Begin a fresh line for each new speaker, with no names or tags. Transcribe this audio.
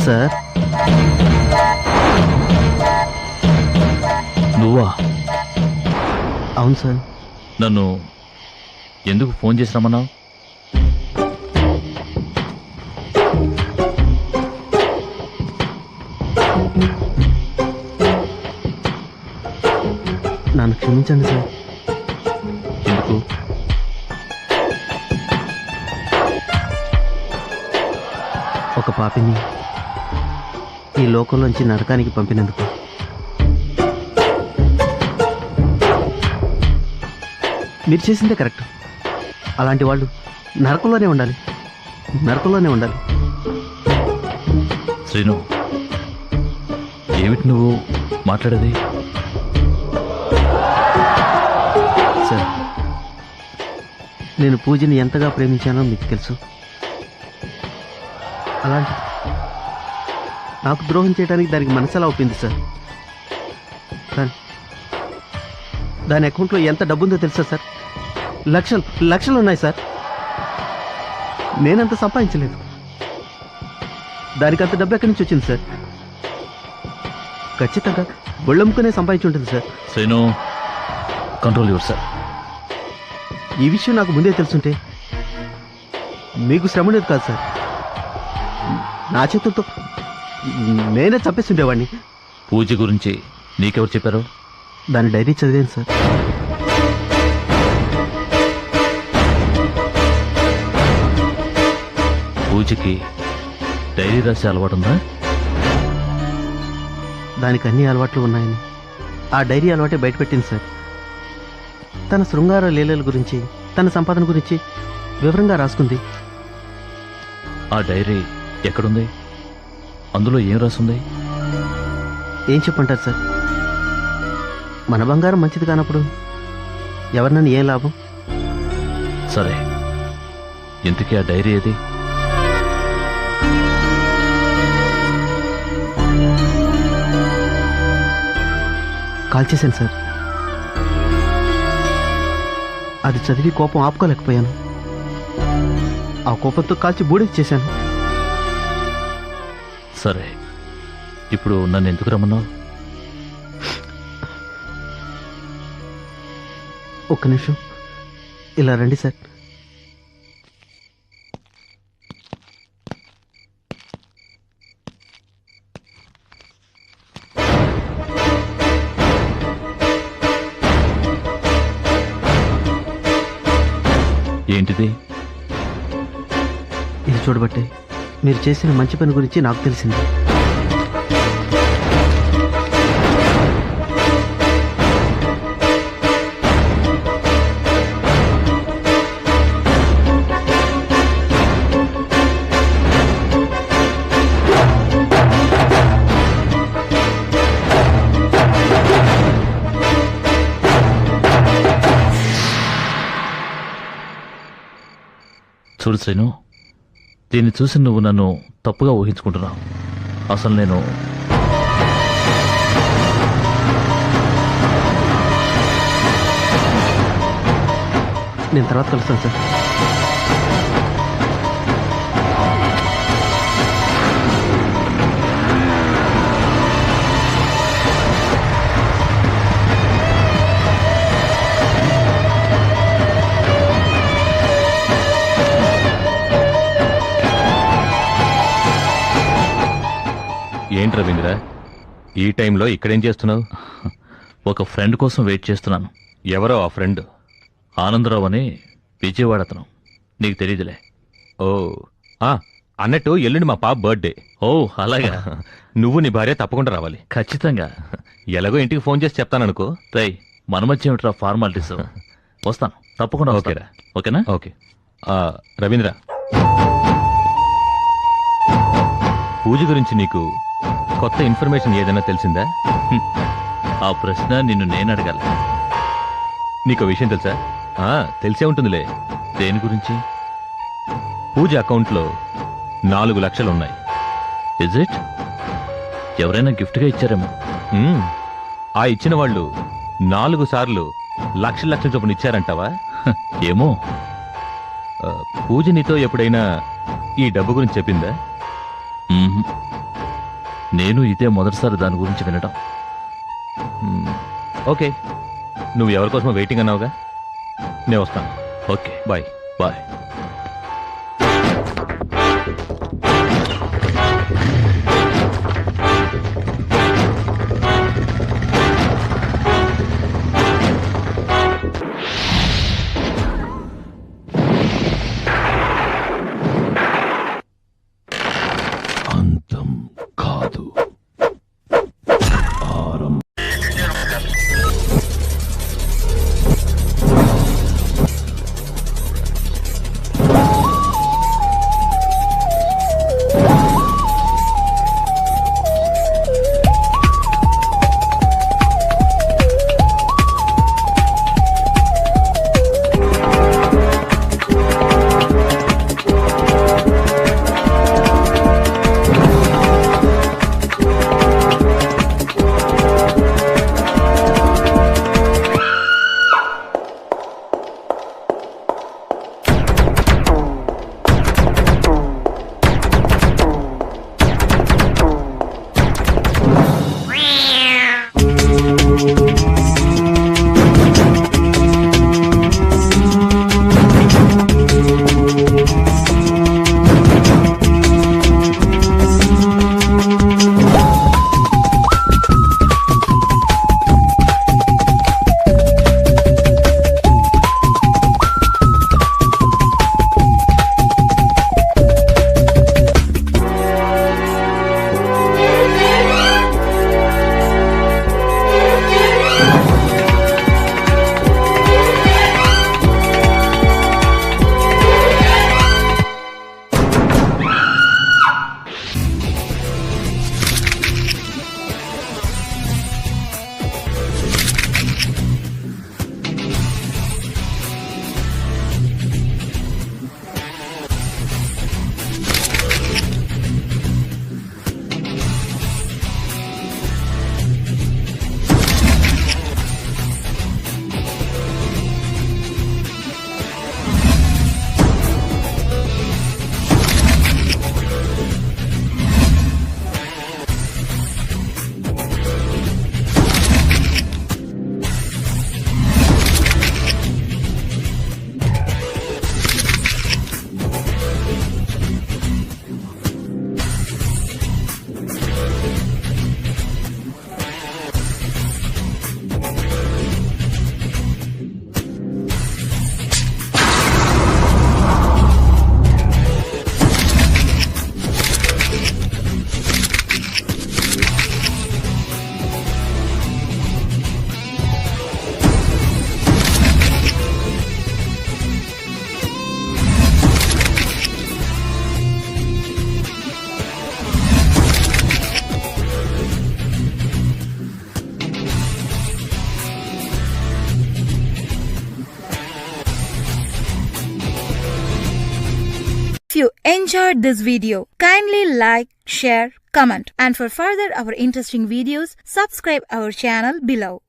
Sir
నువ్వా?
అవును sir.
నన్ను ఎందుకు ఫోన్ చేసి రమ్మన్నావు?
నన్ను క్షమించండి సార్.
ఎందుకు?
ఒక పాపిని ఈ లోకంలోంచి నరకానికి పంపినందుకు. మీరు చేసిందే కరెక్ట్. అలాంటి వాళ్ళు నరకంలోనే ఉండాలి, నరకంలోనే ఉండాలి.
శ్రీను, ఏమిటి నువ్వు మాట్లాడేది?
సార్, నేను పూజని ఎంతగా ప్రేమించానో మీకు తెలుసు. అలాంటి నాకు ద్రోహం చేయడానికి దానికి మనసెలా ఒప్పింది సార్? దాని అకౌంట్లో ఎంత డబ్బుందో తెలుసా సార్? లక్షలు లక్షలు ఉన్నాయి సార్. నేనంత సంపాదించలేదు. దానికి అంత డబ్బు ఎక్కడి నుంచి వచ్చింది సార్? ఖచ్చితంగా ఒళ్ళమ్ముకునే సంపాదించి ఉంటుంది sir.
Srinu, control your self.
ఈ విషయం నాకు ముందే తెలుసుంటే మీకు శ్రమ ఉండేది కాదు సార్. నా చేతులతో నేనే చంపేస్తుండేవాడిని.
పూజ గురించి నీకెవరు చెప్పారు?
దాని డైరీ చదివాను సార్.
పూజకి డైరీ రాసే అలవాటు ఉందా?
దానికి అన్ని అలవాట్లు ఉన్నాయని ఆ డైరీ అలవాటే బయటపెట్టింది సార్. తన శృంగార లీలల గురించి, తన సంపాదన గురించి వివరంగా రాసుకుంది.
ఆ డైరీ ఎక్కడుంది? అందులో ఏం రాసుంది?
ఏం చెప్పంటారు సార్? మన బంగారం మంచిది కానప్పుడు ఎవరినని ఏం లాభం?
సరే, ఇంతకీ ఆ డైరీ ఏది?
కాల్ చేశాను సార్. అది చదివి కోపం ఆపుకోలేకపోయాను. ఆ కోపంతో కాల్చి బూడిద చేశాను.
సరే, ఇప్పుడు నన్ను ఎందుకు రమ్మన్నావు?
ఒక్క నిమిషం ఇలా రండి సార్.
ఏంటిది?
ఇది చూడబట్టే మీరు చేసిన మంచి పని గురించి నాకు తెలిసింది.
చూడు శ్రీను, దీన్ని చూసి నువ్వు నన్ను తప్పుగా ఊహించుకుంటున్నావు. అసలు నేను
తర్వాత కలుస్తాను సార్.
ఏంటి రవీంద్ర, ఈ టైంలో ఇక్కడేం చేస్తున్నావు?
ఒక ఫ్రెండ్ కోసం వెయిట్ చేస్తున్నాను.
ఎవరో ఆ ఫ్రెండ్?
ఆనందరావు అని విజయవాడ అతను. నీకు తెలియదులే.
ఓ, అన్నట్టు ఎల్లుండి మా పాప బర్త్డే.
ఓ అలాగా.
నువ్వు నీ భార్య తప్పకుండా రావాలి.
ఖచ్చితంగా.
ఎలాగో ఇంటికి ఫోన్ చేసి చెప్తాననుకో.
రై, మన మధ్య ఏమిట్రా ఫార్మాలిటీస్? వస్తాను తప్పకుండా.
ఓకేరా?
ఓకేనా?
ఓకే. రవీంద్ర, పూజ గురించి నీకు కొత్త ఇన్ఫర్మేషన్ ఏదైనా తెలిసిందా?
ఆ ప్రశ్న నిన్ను నేను అడగాలి.
నీకు విషయం తెలుసా? తెలిసే ఉంటుందిలే.
దేని గురించి?
పూజ అకౌంట్లో 4 లక్షలున్నాయి.
Is it? ఎవరైనా గిఫ్ట్గా ఇచ్చారేమో.
ఆ ఇచ్చిన వాళ్ళు 4 సార్లు లక్షల చొప్పున ఇచ్చారంటావా?
ఏమో.
పూజ నీతో ఎప్పుడైనా ఈ డబ్బు గురించి చెప్పిందా?
నేను ఇదే మొదటిసారి దాని గురించి వినడం.
ఓకే, నువ్వు ఎవరి కోసమో వెయిటింగ్ అన్నావుగా, నేను వస్తాను.
Okay,
bye.
బాయ్.
అంతం కాదు,
If you enjoyed this video, kindly like, share, comment, and for further our interesting videos, subscribe our channel below.